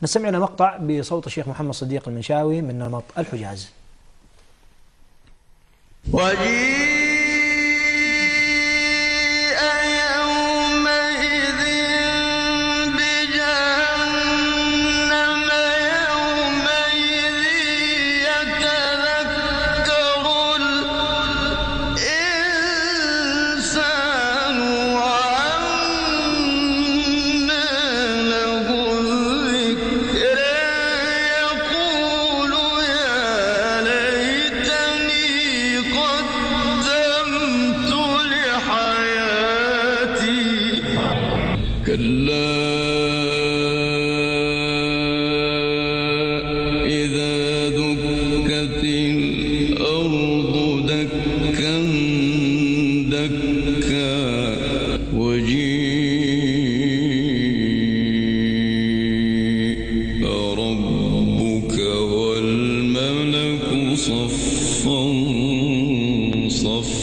نستمع إلى مقطع بصوت الشيخ محمد صديق المنشاوي من نمط الحجاز. كلا إذا دكت الأرض دكا دكا وجيء ربك والملك صفا صفا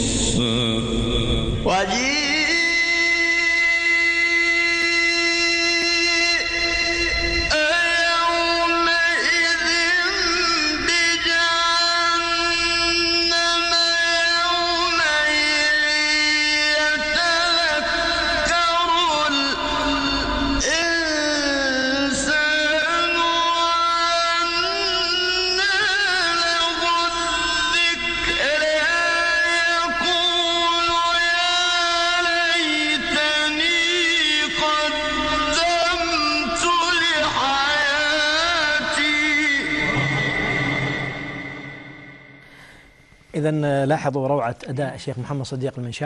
إذن لاحظوا روعة أداء الشيخ محمد صديق المنشاوي.